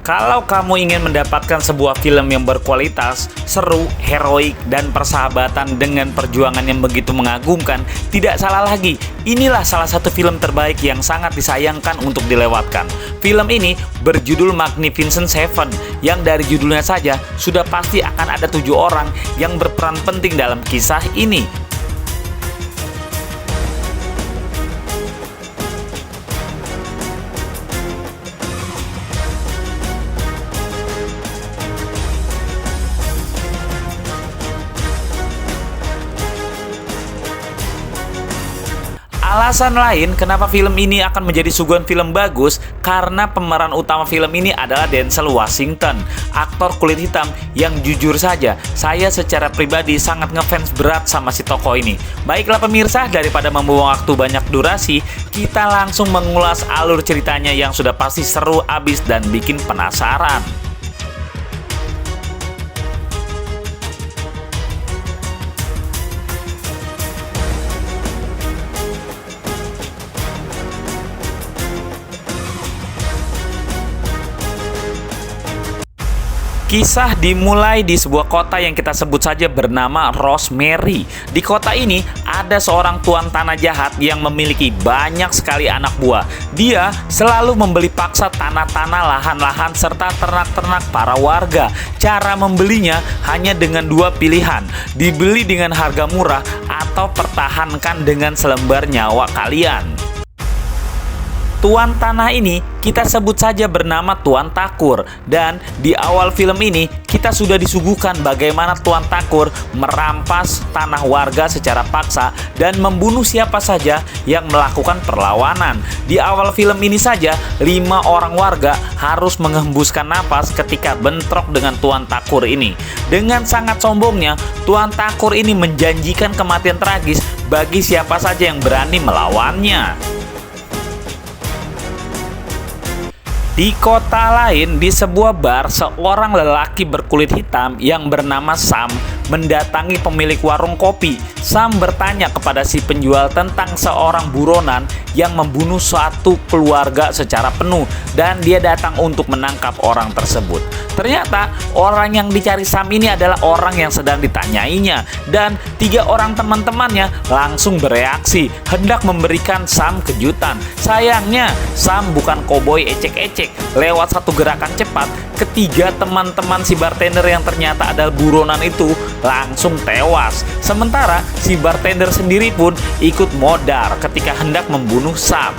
Kalau kamu ingin mendapatkan sebuah film yang berkualitas, seru, heroik, dan persahabatan dengan perjuangan yang begitu mengagumkan, tidak salah lagi, inilah salah satu film terbaik yang sangat disayangkan untuk dilewatkan. Film ini berjudul Magnificent Seven, yang dari judulnya saja sudah pasti akan ada 7 orang yang berperan penting dalam kisah ini. Alasan lain kenapa film ini akan menjadi suguhan film bagus karena pemeran utama film ini adalah Denzel Washington, aktor kulit hitam yang jujur saja saya secara pribadi sangat ngefans berat sama si tokoh ini. Baiklah pemirsa, daripada membuang waktu banyak durasi, kita langsung mengulas alur ceritanya yang sudah pasti seru abis dan bikin penasaran. Kisah dimulai di sebuah kota yang kita sebut saja bernama Rosemary. Di kota ini ada seorang tuan tanah jahat yang memiliki banyak sekali anak buah. Dia selalu membeli paksa tanah-tanah, lahan-lahan, serta ternak-ternak para warga. Cara membelinya hanya dengan 2 pilihan. Dibeli dengan harga murah atau pertahankan dengan selembar nyawa kalian. Tuan tanah ini kita sebut saja bernama Tuan Takur, dan di awal film ini kita sudah disuguhkan bagaimana Tuan Takur merampas tanah warga secara paksa dan membunuh siapa saja yang melakukan perlawanan. Di awal film ini saja 5 orang warga harus menghembuskan napas ketika bentrok dengan Tuan Takur ini. Dengan sangat sombongnya, Tuan Takur ini menjanjikan kematian tragis bagi siapa saja yang berani melawannya. Di kota lain, di sebuah bar, seorang lelaki berkulit hitam yang bernama Sam mendatangi pemilik warung kopi. Sam bertanya kepada si penjual tentang seorang buronan yang membunuh suatu keluarga secara penuh, dan dia datang untuk menangkap orang tersebut. Ternyata orang yang dicari Sam ini adalah orang yang sedang ditanyainya, dan 3 orang teman-temannya langsung bereaksi hendak memberikan Sam kejutan. Sayangnya Sam bukan koboi ecek-ecek. Lewat satu gerakan cepat, ketiga teman-teman si bartender yang ternyata adalah buronan itu langsung tewas. Sementara si bartender sendiri pun ikut modar ketika hendak membunuh Sam.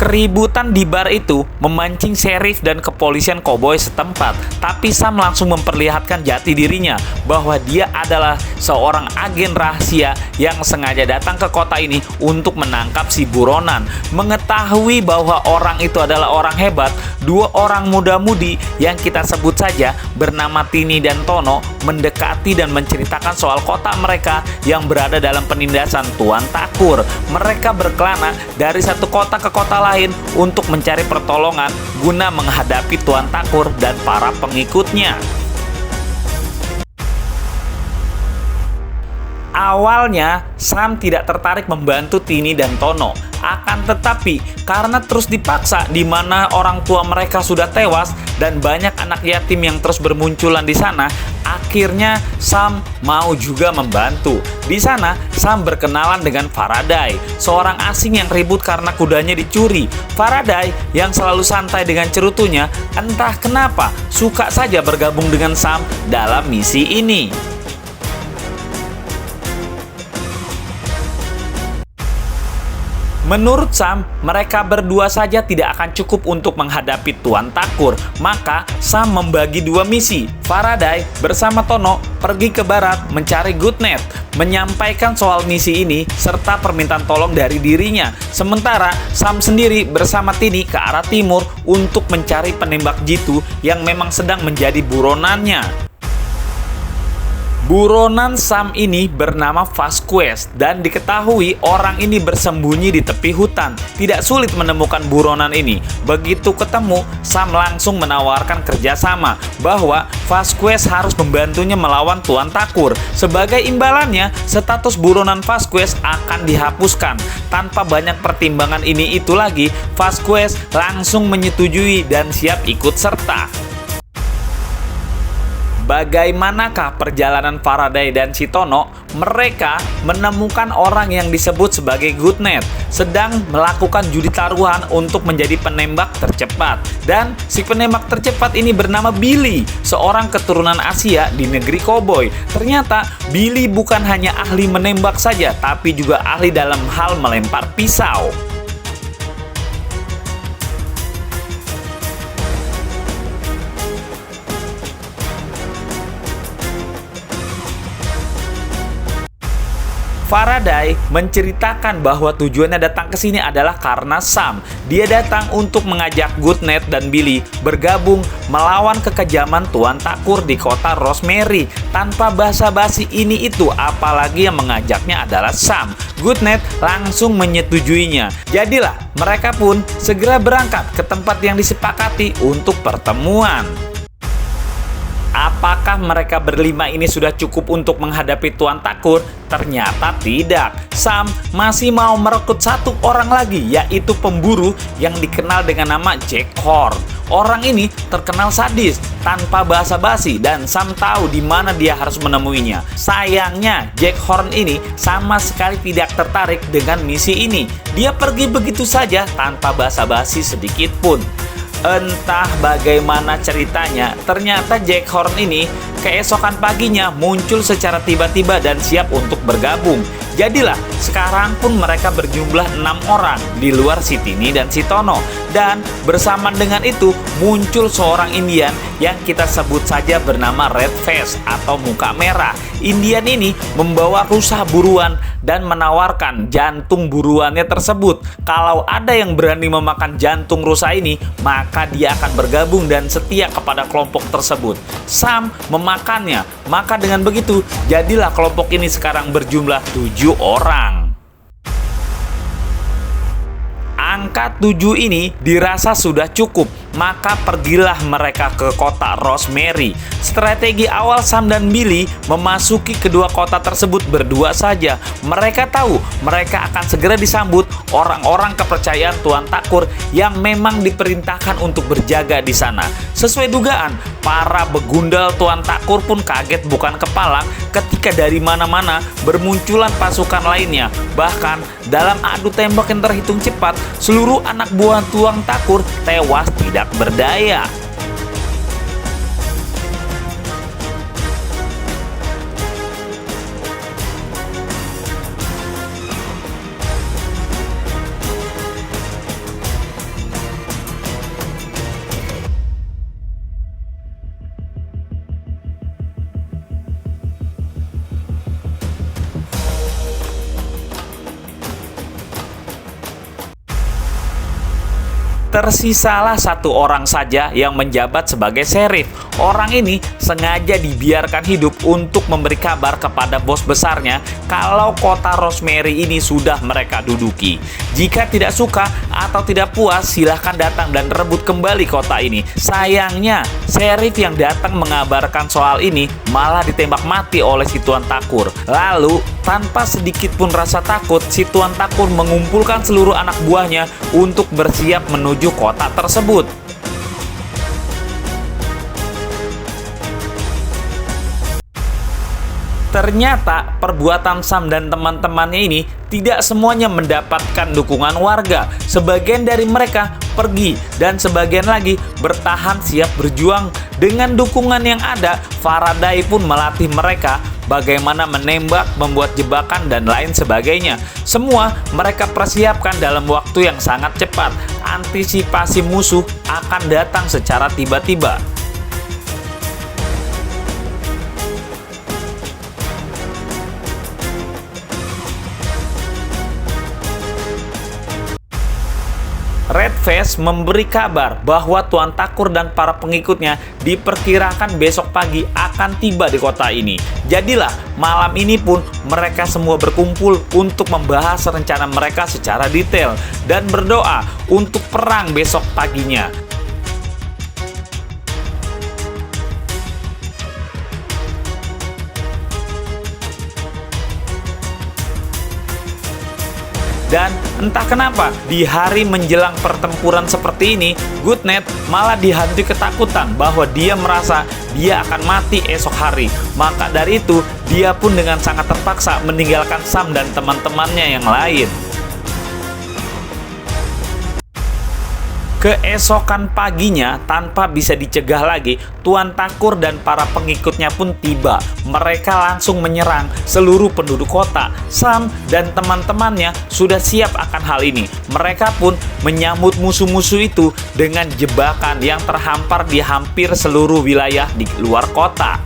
Keributan di bar itu memancing sheriff dan kepolisian koboi setempat, tapi Sam langsung memperlihatkan jati dirinya bahwa dia adalah seorang agen rahasia yang sengaja datang ke kota ini untuk menangkap si buronan. Mengetahui bahwa orang itu adalah orang hebat, 2 orang muda-mudi yang kita sebut saja bernama Tini dan Tono mendekati dan menceritakan soal kota mereka yang berada dalam penindasan Tuan Takur. Mereka berkelana dari satu kota ke kota lain untuk mencari pertolongan guna menghadapi Tuan Takur dan para pengikutnya. Awalnya Sam tidak tertarik membantu Tini dan Tono. Akan tetapi karena terus dipaksa, di mana orang tua mereka sudah tewas dan banyak anak yatim yang terus bermunculan di sana, akhirnya Sam mau juga membantu. Di sana Sam berkenalan dengan Faraday, seorang asing yang ribut karena kudanya dicuri. Faraday yang selalu santai dengan cerutunya, entah kenapa suka saja bergabung dengan Sam dalam misi ini. Menurut Sam, mereka berdua saja tidak akan cukup untuk menghadapi Tuan Takur. Maka Sam membagi 2 misi. Faraday bersama Tono pergi ke barat mencari Goodnet, menyampaikan soal misi ini serta permintaan tolong dari dirinya. Sementara Sam sendiri bersama Tini ke arah timur untuk mencari penembak jitu yang memang sedang menjadi buronannya. Buronan Sam ini bernama Vasquez dan diketahui orang ini bersembunyi di tepi hutan. Tidak sulit menemukan buronan ini. Begitu ketemu, Sam langsung menawarkan kerjasama bahwa Vasquez harus membantunya melawan Tuan Takur. Sebagai imbalannya, status buronan Vasquez akan dihapuskan. Tanpa banyak pertimbangan ini itu lagi, Vasquez langsung menyetujui dan siap ikut serta. Bagaimanakah perjalanan Faraday dan Citono? Mereka menemukan orang yang disebut sebagai Goodnet sedang melakukan judi taruhan untuk menjadi penembak tercepat. Dan si penembak tercepat ini bernama Billy, seorang keturunan Asia di negeri koboi. Ternyata Billy bukan hanya ahli menembak saja, tapi juga ahli dalam hal melempar pisau. Faraday menceritakan bahwa tujuannya datang ke sini adalah karena Sam. Dia datang untuk mengajak Goodnet dan Billy bergabung melawan kekejaman Tuan Takur di kota Rosemary. Tanpa basa-basi ini itu, apalagi yang mengajaknya adalah Sam. Goodnet langsung menyetujuinya. Jadilah mereka pun segera berangkat ke tempat yang disepakati untuk pertemuan. Apakah mereka berlima ini sudah cukup untuk menghadapi Tuan Takur? Ternyata tidak. Sam masih mau merekrut satu orang lagi, yaitu pemburu yang dikenal dengan nama Jack Horn. Orang ini terkenal sadis, tanpa basa-basi, dan Sam tahu di mana dia harus menemuinya. Sayangnya, Jack Horn ini sama sekali tidak tertarik dengan misi ini. Dia pergi begitu saja tanpa basa-basi sedikit pun. Entah bagaimana ceritanya, ternyata Jack Horn ini keesokan paginya muncul secara tiba-tiba dan siap untuk bergabung. Jadilah sekarang pun mereka berjumlah 6 orang di luar si Tini dan si Tono. Dan bersamaan dengan itu muncul seorang Indian yang kita sebut saja bernama Red Face atau muka merah. Indian ini membawa rusa buruan dan menawarkan jantung buruannya tersebut. Kalau ada yang berani memakan jantung rusa ini, maka dia akan bergabung dan setia kepada kelompok tersebut. Sam memakannya, maka dengan begitu jadilah kelompok ini sekarang berjumlah 7 orang. Angka 7 ini dirasa sudah cukup, maka pergilah mereka ke kota Rosemary. Strategi awal Sam dan Billy memasuki kedua kota tersebut berdua saja. Mereka tahu mereka akan segera disambut orang-orang kepercayaan Tuan Takur yang memang diperintahkan untuk berjaga di sana. Sesuai dugaan, para begundal Tuan Takur pun kaget bukan kepala ketika dari mana-mana bermunculan pasukan lainnya. Bahkan dalam adu tembak yang terhitung cepat, seluruh anak buah Tuan Takur tewas tidak berdaya. Tersisalah satu orang saja yang menjabat sebagai sheriff. Orang ini sengaja dibiarkan hidup untuk memberi kabar kepada bos besarnya kalau kota Rosemary ini sudah mereka duduki. Jika tidak suka atau tidak puas, silahkan datang dan rebut kembali kota ini. Sayangnya, sheriff yang datang mengabarkan soal ini malah ditembak mati oleh si Tuan Takur. Lalu, tanpa sedikit pun rasa takut, si Tuan Takur mengumpulkan seluruh anak buahnya untuk bersiap menuju kota tersebut. Ternyata perbuatan Sam dan teman-temannya ini tidak semuanya mendapatkan dukungan warga. Sebagian dari mereka pergi dan sebagian lagi bertahan siap berjuang. Dengan dukungan yang ada, Faraday pun melatih mereka bagaimana menembak, membuat jebakan, dan lain sebagainya. Semua mereka persiapkan dalam waktu yang sangat cepat. Antisipasi musuh akan datang secara tiba-tiba. Redface memberi kabar bahwa Tuan Takur dan para pengikutnya diperkirakan besok pagi akan tiba di kota ini. Jadilah malam ini pun mereka semua berkumpul untuk membahas rencana mereka secara detail dan berdoa untuk perang besok paginya. Dan entah kenapa, di hari menjelang pertempuran seperti ini, Goodnet malah dihantui ketakutan bahwa dia merasa dia akan mati esok hari. Maka dari itu, dia pun dengan sangat terpaksa meninggalkan Sam dan teman-temannya yang lain. Keesokan paginya, tanpa bisa dicegah lagi, Tuan Takur dan para pengikutnya pun tiba. Mereka langsung menyerang seluruh penduduk kota. Sam dan teman-temannya sudah siap akan hal ini. Mereka pun menyambut musuh-musuh itu dengan jebakan yang terhampar di hampir seluruh wilayah di luar kota.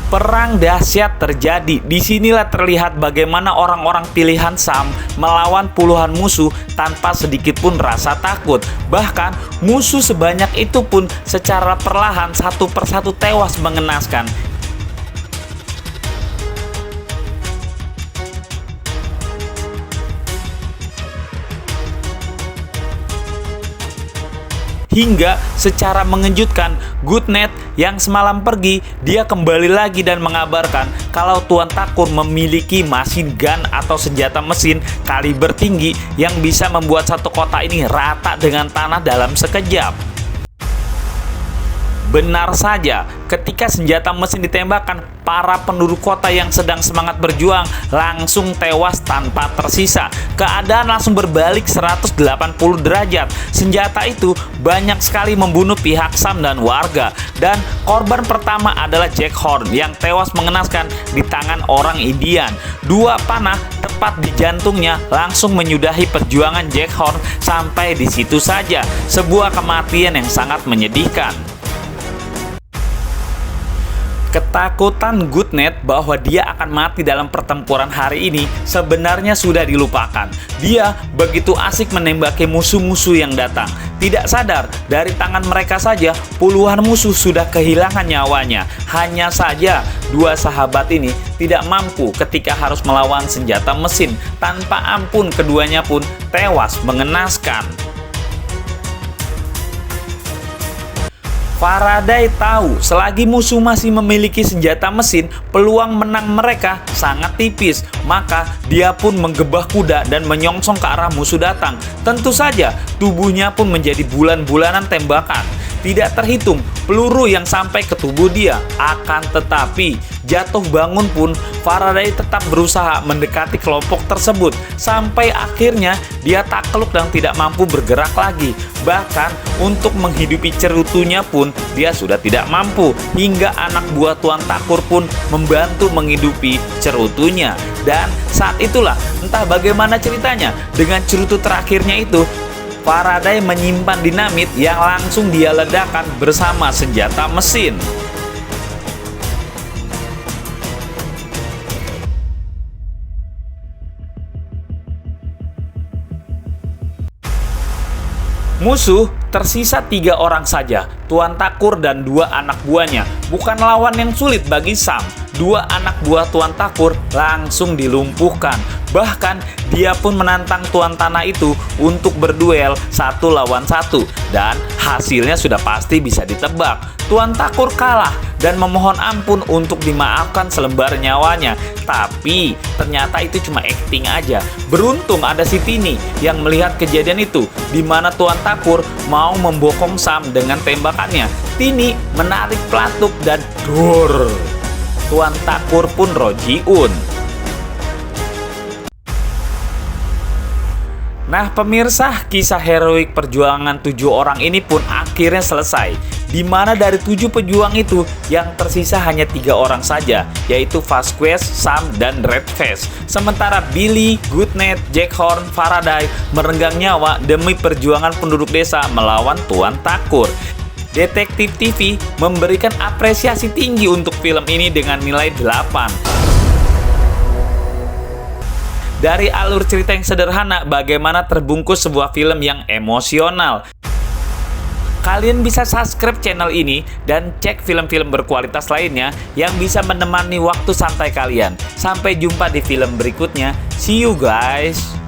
Perang dahsyat terjadi. Disinilah terlihat bagaimana orang-orang pilihan Sam melawan puluhan musuh tanpa sedikit pun rasa takut. Bahkan musuh sebanyak itu pun secara perlahan satu persatu tewas mengenaskan. Hingga secara mengejutkan, Goodnet yang semalam pergi, dia kembali lagi dan mengabarkan kalau Tuan Takur memiliki machine gun atau senjata mesin kaliber tinggi yang bisa membuat satu kota ini rata dengan tanah dalam sekejap. Benar saja, ketika senjata mesin ditembakkan, para penduduk kota yang sedang semangat berjuang langsung tewas tanpa tersisa. Keadaan langsung berbalik 180 derajat. Senjata itu banyak sekali membunuh pihak Sam dan warga. Dan korban pertama adalah Jack Horn yang tewas mengenaskan di tangan orang Indian. Dua panah tepat di jantungnya langsung menyudahi perjuangan Jack Horn sampai di situ saja. Sebuah kematian yang sangat menyedihkan. Ketakutan Goodnet bahwa dia akan mati dalam pertempuran hari ini sebenarnya sudah dilupakan. Dia begitu asik menembaki musuh-musuh yang datang. Tidak sadar, dari tangan mereka saja puluhan musuh sudah kehilangan nyawanya. Hanya saja dua sahabat ini tidak mampu ketika harus melawan senjata mesin. Tanpa ampun keduanya pun tewas mengenaskan. Faraday tahu selagi musuh masih memiliki senjata mesin, peluang menang mereka sangat tipis. Maka dia pun menggebah kuda dan menyongsong ke arah musuh datang. Tentu saja tubuhnya pun menjadi bulan-bulanan tembakan. Tidak terhitung peluru yang sampai ke tubuh dia. Akan tetapi jatuh bangun pun Faraday tetap berusaha mendekati kelompok tersebut. Sampai akhirnya dia takluk dan tidak mampu bergerak lagi. Bahkan untuk menghidupi cerutunya pun dia sudah tidak mampu. Hingga anak buah Tuan Takur pun membantu menghidupi cerutunya. Dan saat itulah entah bagaimana ceritanya, dengan cerutu terakhirnya itu Faraday menyimpan dinamit yang langsung dia ledakan bersama senjata mesin. Musuh tersisa 3 orang saja, Tuan Takur dan 2 anak buahnya. Bukan lawan yang sulit bagi Sam. 2 anak buah Tuan Takur langsung dilumpuhkan. Bahkan dia pun menantang Tuan Tanah itu untuk berduel 1 lawan 1. Dan hasilnya sudah pasti bisa ditebak. Tuan Takur kalah dan memohon ampun untuk dimaafkan selembar nyawanya. Tapi ternyata itu cuma acting aja. Beruntung ada si Tini yang melihat kejadian itu, di mana Tuan Takur mau membokong Sam dengan tembakannya. Tini menarik pelatuk dan dur. Tuan Takur pun rojiun. Nah pemirsa, kisah heroik perjuangan 7 orang ini pun akhirnya selesai. Di mana dari 7 pejuang itu yang tersisa hanya 3 orang saja, yaitu Vasquez, Sam, dan Redface. Sementara Billy, Goodnet, Jack Horn, Faraday merenggang nyawa demi perjuangan penduduk desa melawan Tuan Takur. Detektif TV memberikan apresiasi tinggi untuk film ini dengan nilai 8. Dari alur cerita yang sederhana, bagaimana terbungkus sebuah film yang emosional. Kalian bisa subscribe channel ini dan cek film-film berkualitas lainnya yang bisa menemani waktu santai kalian. Sampai jumpa di film berikutnya. See you guys!